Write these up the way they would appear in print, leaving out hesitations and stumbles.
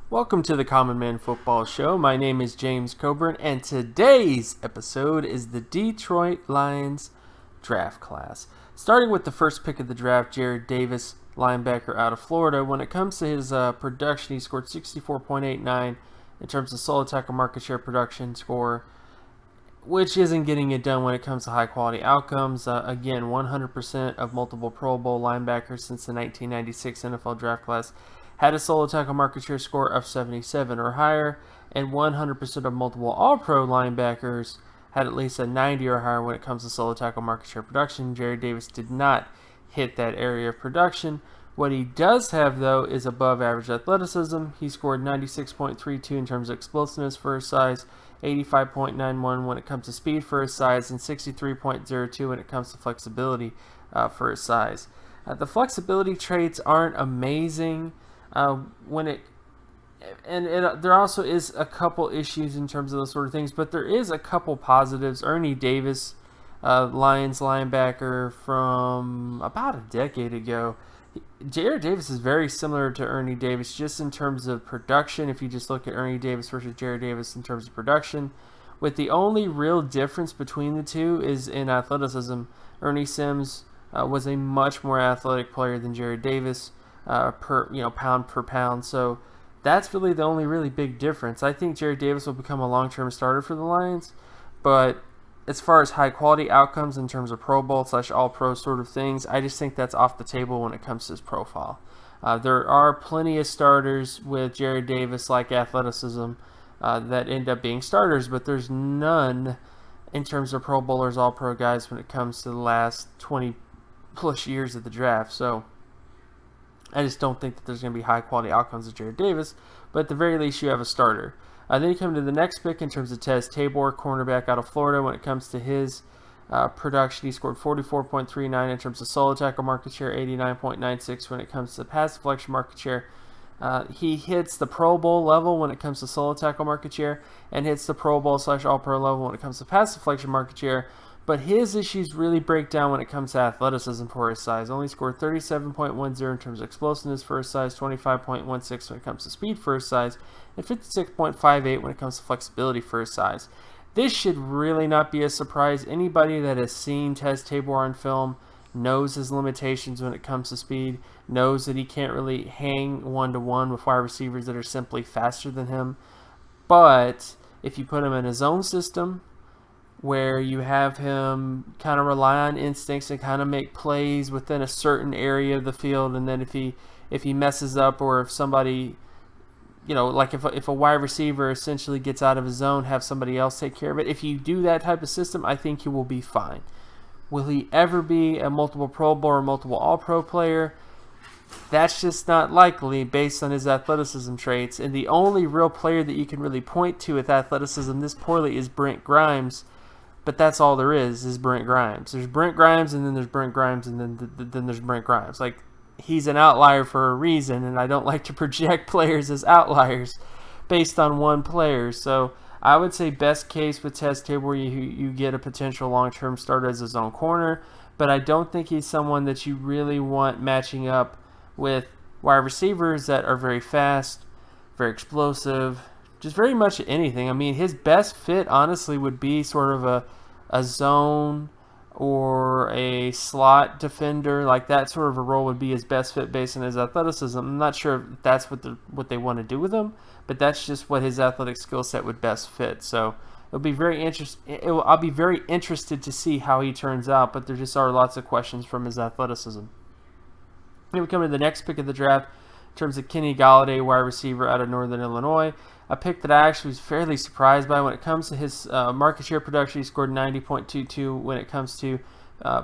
Welcome to the Common Man Football Show. My name is James Cobern, and today's episode is the Detroit Lions draft class. Starting with the first pick of the draft, Jarrad Davis, linebacker out of Florida. When it comes to his production, he scored 64.89 in terms of solo tackle market share production score, which isn't getting it done when it comes to high-quality outcomes. Again, 100% of multiple Pro Bowl linebackers since the 1996 NFL draft class had a solo tackle market share score of 77 or higher, and 100% of multiple All-Pro linebackers had at least a 90 or higher when it comes to solo tackle market share production. Jarrad Davis did not hit that area of production. What he does have, though, is above average athleticism. He scored 96.32 in terms of explosiveness for his size, 85.91 when it comes to speed for his size, and 63.02 when it comes to flexibility for his size. The flexibility traits aren't amazing. There also is a couple issues in terms of those sort of things, but there is a couple positives. Ernie Davis, Lions linebacker from about a decade ago. Jarrad Davis is very similar to Ernie Davis just in terms of production. If you just look at Ernie Davis versus Jarrad Davis in terms of production, with the only real difference between the two is in athleticism. Ernie Sims was a much more athletic player than Jarrad Davis. Pound per pound. So that's really the only really big difference. I think Jarrad Davis will become a long-term starter for the Lions, but as far as high-quality outcomes in terms of Pro Bowl / All-Pro sort of things, I just think that's off the table when it comes to his profile. There are plenty of starters with Jarrad Davis like athleticism that end up being starters, but there's none in terms of Pro Bowlers, All-Pro guys when it comes to the last 20-plus years of the draft. So I just don't think that there's going to be high-quality outcomes with Jarrad Davis, but at the very least, you have a starter. Then you come to the next pick in terms of Teez Tabor, cornerback out of Florida. When it comes to his production, he scored 44.39 in terms of solo tackle market share, 89.96 when it comes to pass deflection market share. He hits the Pro Bowl level when it comes to solo tackle market share, and hits the Pro Bowl / All-Pro level when it comes to pass deflection market share. But his issues really break down when it comes to athleticism for his size. Only scored 37.10 in terms of explosiveness for his size, 25.16 when it comes to speed for his size, and 56.58 when it comes to flexibility for his size. This should really not be a surprise. Anybody that has seen Teez Tabor on film knows his limitations when it comes to speed, knows that he can't really hang one-to-one with wide receivers that are simply faster than him. But if you put him in a zone system, where you have him kind of rely on instincts and kind of make plays within a certain area of the field, and then if he messes up, or if somebody, like if a wide receiver essentially gets out of his zone, have somebody else take care of it. If you do that type of system, I think he will be fine. Will he ever be a multiple Pro Bowl or multiple All-Pro player? That's just not likely based on his athleticism traits. And the only real player that you can really point to with athleticism this poorly is Brent Grimes. But that's all there is Brent Grimes. There's Brent Grimes, and then there's Brent Grimes, and then there's Brent Grimes. Like, he's an outlier for a reason, and I don't like to project players as outliers based on one player. So I would say best case with Teez Tabor, you get a potential long-term starter as a zone corner, but I don't think he's someone that you really want matching up with wide receivers that are very fast, very explosive, just very much anything. I mean, his best fit, honestly, would be sort of a zone or a slot defender. Like, that sort of a role would be his best fit based on his athleticism. I'm not sure if that's what they want to do with him, but that's just what his athletic skill set would best fit. So I'll be very interested to see how he turns out, but there just are lots of questions from his athleticism. Then we come to the next pick of the draft in terms of Kenny Golladay, wide receiver out of Northern Illinois. A pick that I actually was fairly surprised by when it comes to his market share production. He scored 90.22 when it comes to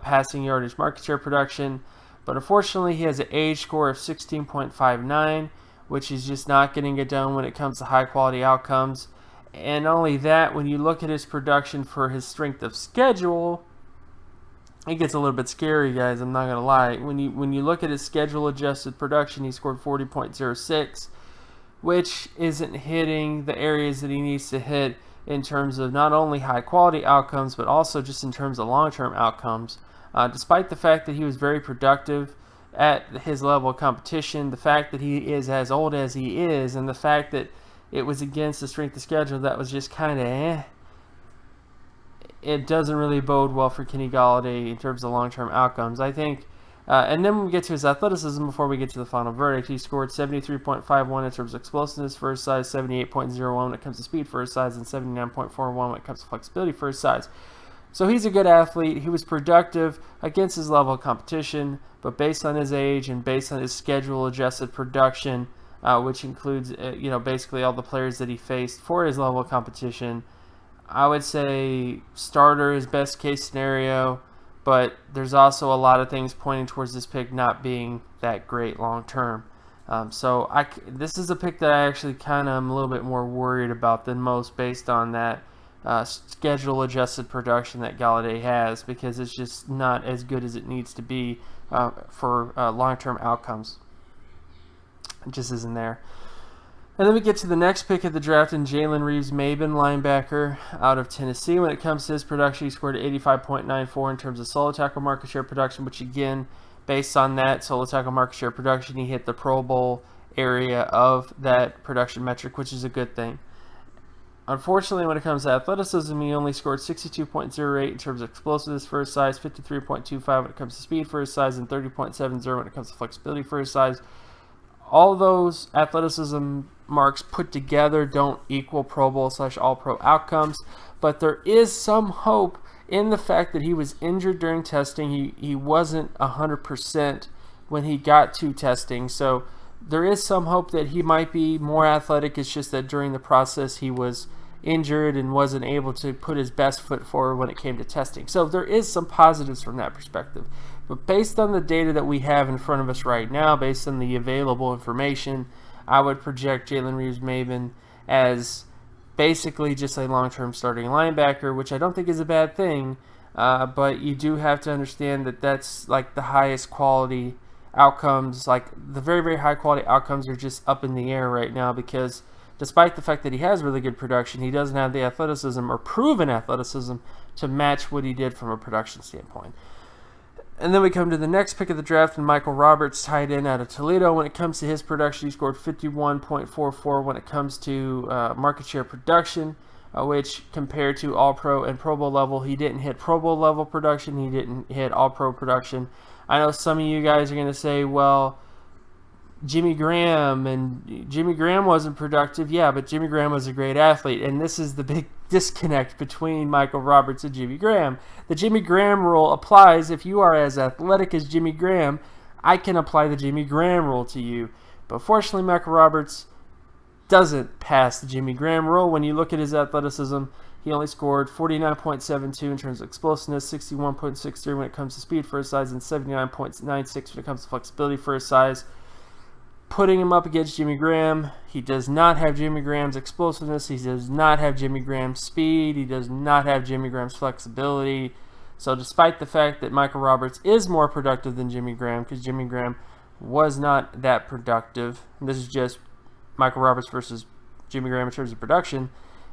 passing yardage market share production. But unfortunately, he has an age score of 16.59, which is just not getting it done when it comes to high-quality outcomes. And not only that, when you look at his production for his strength of schedule, it gets a little bit scary, guys. I'm not going to lie. When you look at his schedule-adjusted production, he scored 40.06, which isn't hitting the areas that he needs to hit in terms of not only high-quality outcomes, but also just in terms of long-term outcomes. Despite the fact that he was very productive at his level of competition. The fact that he is as old as he is, and the fact that it was against the strength of schedule that was just kind of it doesn't really bode well for Kenny Golladay in terms of long-term outcomes. I think, and then when we get to his athleticism before we get to the final verdict, he scored 73.51 in terms of explosiveness for his size, 78.01 when it comes to speed for his size, and 79.41 when it comes to flexibility for his size. So he's a good athlete. He was productive against his level of competition, but based on his age and based on his schedule-adjusted production, which includes basically all the players that he faced for his level of competition, I would say starter is best case scenario, but there's also a lot of things pointing towards this pick not being that great long term. So this is a pick that I actually kind of am a little bit more worried about than most based on that schedule adjusted production that Golladay has, because it's just not as good as it needs to be for long-term outcomes. It just isn't there. And then we get to the next pick of the draft in Jalen Reeves-Maybin, linebacker out of Tennessee. When it comes to his production, he scored 85.94 in terms of solo tackle market share production, which again, based on that solo tackle market share production, he hit the Pro Bowl area of that production metric, which is a good thing. Unfortunately, when it comes to athleticism, he only scored 62.08 in terms of explosiveness for his size, 53.25 when it comes to speed for his size, and 30.70 when it comes to flexibility for his size. All those athleticism marks put together don't equal Pro Bowl / All-Pro outcomes, but there is some hope in the fact that he was injured during testing. He wasn't 100% when he got to testing, so there is some hope that he might be more athletic. It's just that during the process he was injured and wasn't able to put his best foot forward when it came to testing. So there is some positives from that perspective. But based on the data that we have in front of us right now, based on the available information, I would project Jalen Reeves-Maybin as basically just a long-term starting linebacker, which I don't think is a bad thing, but you do have to understand that that's like the highest quality outcomes. Like the very, very high quality outcomes are just up in the air right now, because despite the fact that he has really good production, he doesn't have the athleticism or proven athleticism to match what he did from a production standpoint. And then we come to the next pick of the draft, and Michael Roberts, tight end out of Toledo. When it comes to his production, he scored 51.44 when it comes to market share production, which compared to All-Pro and Pro Bowl level, he didn't hit Pro Bowl level production, he didn't hit All-Pro production. I know some of you guys are going to say, well, Jimmy Graham wasn't productive. Yeah, but Jimmy Graham was a great athlete, and this is the big disconnect between Michael Roberts and Jimmy Graham. The Jimmy Graham rule applies. If you are as athletic as Jimmy Graham, I can apply the Jimmy Graham rule to you. But fortunately, Michael Roberts doesn't pass the Jimmy Graham rule. When you look at his athleticism, he only scored 49.72 in terms of explosiveness, 61.63 when it comes to speed for his size, and 79.96 when it comes to flexibility for his size. Putting him up against Jimmy Graham, he does not have Jimmy Graham's explosiveness, he does not have Jimmy Graham's speed, he does not have Jimmy Graham's flexibility. So despite the fact that Michael Roberts is more productive than Jimmy Graham, because Jimmy Graham was not that productive, and this is just Michael Roberts versus Jimmy Graham in terms of production,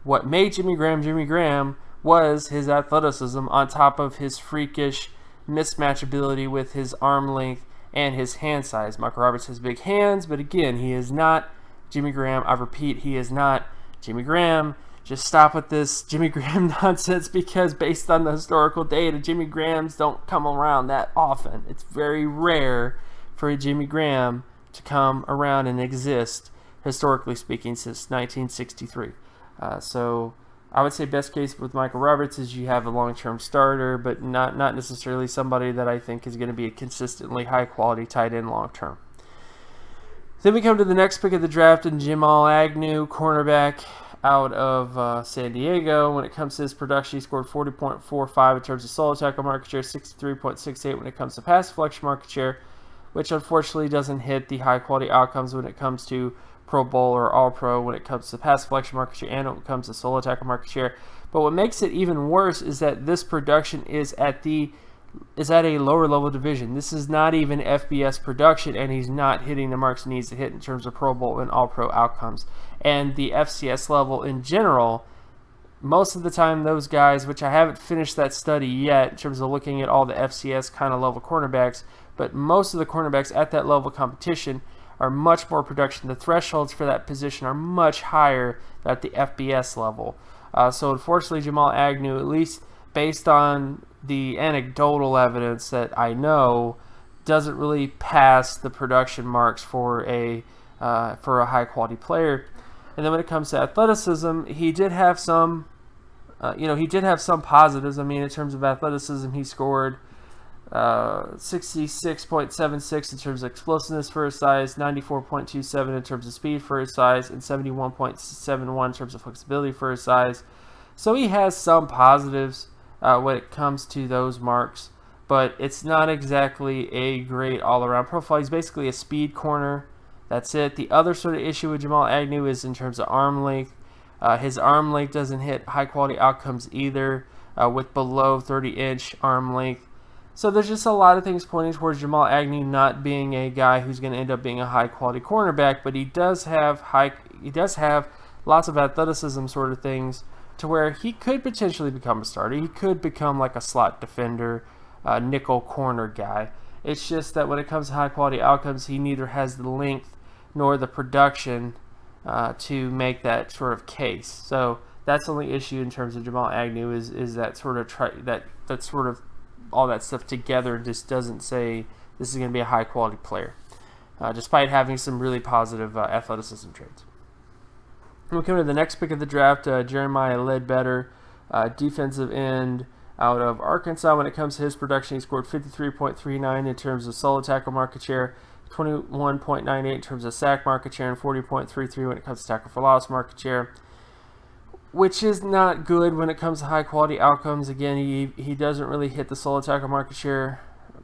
what made Jimmy Graham was his athleticism on top of his freakish mismatch ability with his arm length and his hand size. Michael Roberts has big hands, but again, he is not Jimmy Graham. I repeat, he is not Jimmy Graham. Just stop with this Jimmy Graham nonsense, because based on the historical data, Jimmy Grahams don't come around that often. It's very rare for a Jimmy Graham to come around and exist, historically speaking, since 1963. So I would say best case with Michael Roberts is you have a long-term starter, but not necessarily somebody that I think is going to be a consistently high-quality tight end long-term. Then we come to the next pick of the draft, and Jamal Agnew, cornerback out of San Diego. When it comes to his production, he scored 40.45 in terms of solo tackle market share, 63.68 when it comes to pass deflection market share, which unfortunately doesn't hit the high-quality outcomes when it comes to Pro Bowl or All-Pro, when it comes to pass deflection market share and when it comes to solo tackle market share. But what makes it even worse is that this production is at a lower level division. This is not even FBS production, and he's not hitting the marks he needs to hit in terms of Pro Bowl and All-Pro outcomes. And the FCS level in general, most of the time those guys, which I haven't finished that study yet in terms of looking at all the FCS kind of level cornerbacks, but most of the cornerbacks at that level of competition are much more production. The thresholds for that position are much higher at the FBS level. So unfortunately, Jamal Agnew, at least based on the anecdotal evidence that I know, doesn't really pass the production marks for a high quality player. And then when it comes to athleticism, he did have some, he did have some positives. I mean, in terms of athleticism, he scored 66.76 in terms of explosiveness for his size, 94.27 in terms of speed for his size, and 71.71 in terms of flexibility for his size. So he has some positives when it comes to those marks, but it's not exactly a great all-around profile. He's basically a speed corner. That's it. The other sort of issue with Jamal Agnew is in terms of arm length. His arm length doesn't hit high-quality outcomes either, with below 30-inch arm length. So there's just a lot of things pointing towards Jamal Agnew not being a guy who's going to end up being a high-quality cornerback, but he does have lots of athleticism sort of things to where he could potentially become a starter. He could become like a slot defender, nickel corner guy. It's just that when it comes to high-quality outcomes, he neither has the length nor the production to make that sort of case. So that's the only issue in terms of Jamal Agnew is that sort of that sort of all that stuff together just doesn't say this is going to be a high quality player, despite having some really positive athleticism traits. We'll come to the next pick of the draft, Jeremiah Ledbetter, defensive end out of Arkansas. When it comes to his production, he scored 53.39 in terms of solo tackle market share, 21.98 in terms of sack market share, and 40.33 when it comes to tackle for loss market share, which is not good when it comes to high-quality outcomes. Again, he doesn't really hit the solo tackle market share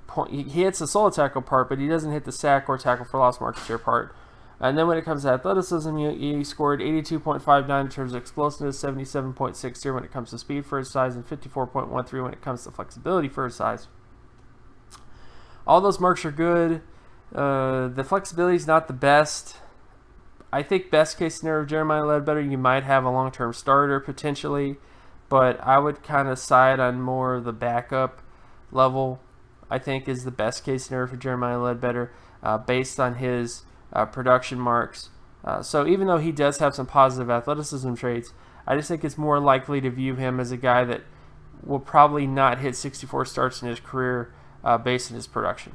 point. He hits the solo tackle part, but he doesn't hit the sack or tackle for loss market share part. And then when it comes to athleticism, he scored 82.59 in terms of explosiveness, 77.60 when it comes to speed for his size, and 54.13 when it comes to flexibility for his size. All those marks are good. The flexibility is not the best. I think best case scenario of Jeremiah Ledbetter, you might have a long-term starter potentially, but I would kind of side on more of the backup level. I think is the best case scenario for Jeremiah Ledbetter based on his production marks. So even though he does have some positive athleticism traits, I just think it's more likely to view him as a guy that will probably not hit 64 starts in his career based on his production.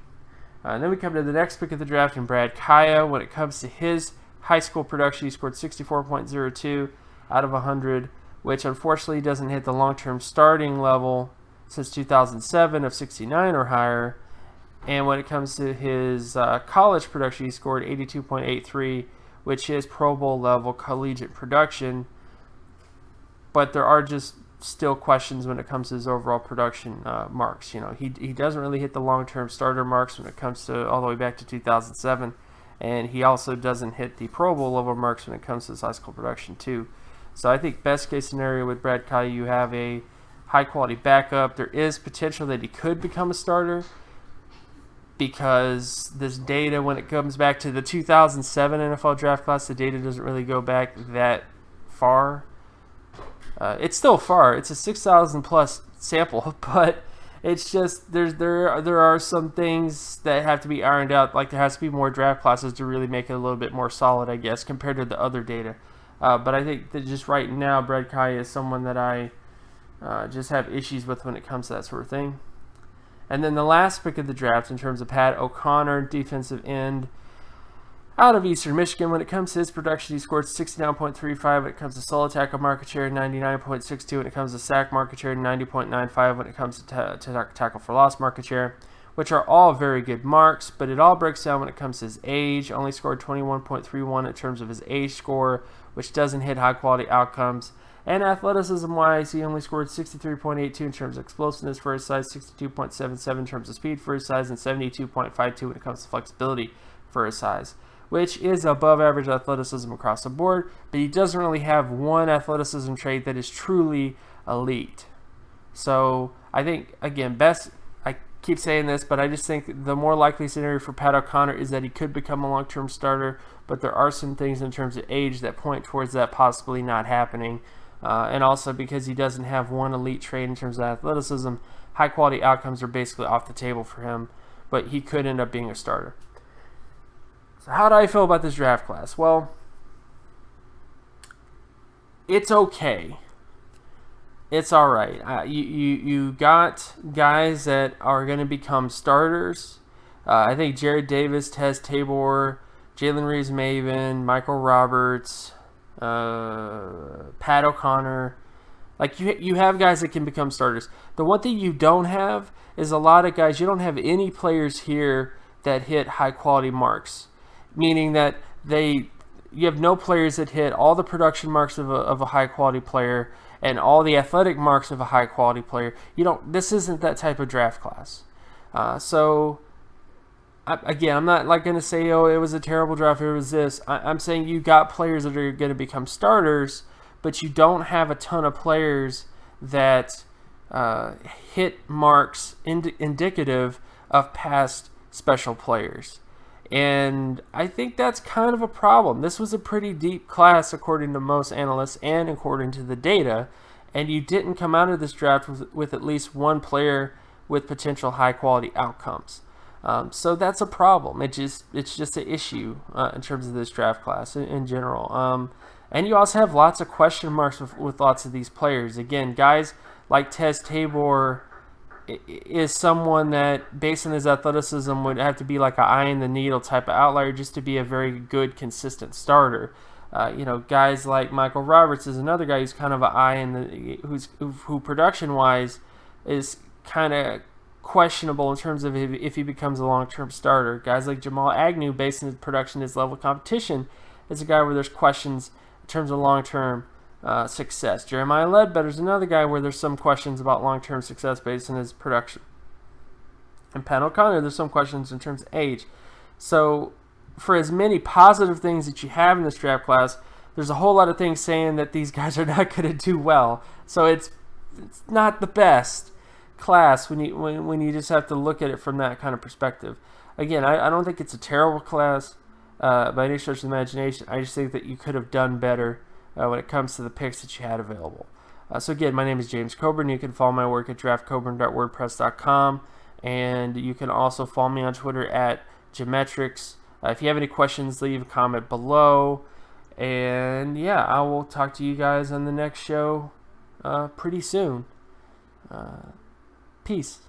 And then we come to the next pick of the draft in Brad Kaaya. When it comes to his high school production, he scored 64.02 out of 100, which unfortunately doesn't hit the long-term starting level since 2007 of 69 or higher. And when it comes to his college production, he scored 82.83, which is Pro Bowl level collegiate production. But there are just still questions when it comes to his overall production marks. He doesn't really hit the long-term starter marks when it comes to all the way back to 2007. And he also doesn't hit the Pro Bowl level marks when it comes to his high school production too. So I think best case scenario with Brad Kaaya, you have a high quality backup. There is potential that he could become a starter because this data, when it comes back to the 2007 NFL draft class, the data doesn't really go back that far. It's still far. It's a 6,000 plus sample, but it's just there are some things that have to be ironed out. Like there has to be more draft classes to really make it a little bit more solid, I guess, compared to the other data. But I think that just right now, Brad Kaaya is someone that I just have issues with when it comes to that sort of thing. And then the last pick of the draft in terms of Pat O'Connor, defensive end out of Eastern Michigan. When it comes to his production, he scored 69.35 when it comes to solo tackle market share, 99.62 when it comes to sack market share, 90.95 when it comes to tackle for loss market share, which are all very good marks, but it all breaks down when it comes to his age. Only scored 21.31 in terms of his age score, which doesn't hit high-quality outcomes. And athleticism-wise, he only scored 63.82 in terms of explosiveness for his size, 62.77 in terms of speed for his size, and 72.52 when it comes to flexibility for his size, which is above average athleticism across the board, but he doesn't really have one athleticism trait that is truly elite. So I think, again, I keep saying this, but I just think the more likely scenario for Pat O'Connor is that he could become a long-term starter, but there are some things in terms of age that point towards that possibly not happening. And also because he doesn't have one elite trait in terms of athleticism, high-quality outcomes are basically off the table for him. but he could end up being a starter. So how do I feel about this draft class? Well, it's okay. It's all right. You got guys that are going to become starters. I think Jarrad Davis, Teez Tabor, Jalen Reeves-Maybin, Michael Roberts, Pat O'Connor. Like you have guys that can become starters. The one thing you don't have is a lot of guys. You don't have any players here that hit high quality marks, meaning that you have no players that hit all the production marks of a high quality player and all the athletic marks of a high quality player. This isn't that type of draft class. Again, I'm not like going to say, oh, it was a terrible draft, it was this. I'm saying you got players that are going to become starters, but you don't have a ton of players that hit marks indicative of past special players. And I think that's kind of a problem. This was a pretty deep class according to most analysts and according to the data, and you didn't come out of this draft with at least one player with potential high-quality outcomes. So that's a problem. It's just an issue in terms of this draft class in general. And you also have lots of question marks with lots of these players. Again, guys like Teez Tabor is someone that, based on his athleticism, would have to be like an eye in the needle type of outlier just to be a very good, consistent starter. Guys like Michael Roberts is another guy who's kind of an eye in the who production-wise is kind of questionable in terms of if he becomes a long-term starter. Guys like Jamal Agnew, based on his production, his level of competition, is a guy where there's questions in terms of long-term success. Jeremiah Ledbetter is another guy where there's some questions about long-term success based on his production. And Pat O'Connor, there's some questions in terms of age. So for as many positive things that you have in this draft class, there's a whole lot of things saying that these guys are not going to do well. So it's not the best class when you just have to look at it from that kind of perspective. Again, I don't think it's a terrible class by any stretch of the imagination. I just think that you could have done better when it comes to the picks that you had available. So again, my name is James Cobern. You can follow my work at draftcoburn.wordpress.com, and you can also follow me on Twitter at Geometrics. If you have any questions, leave a comment below. And yeah, I will talk to you guys on the next show pretty soon. Peace.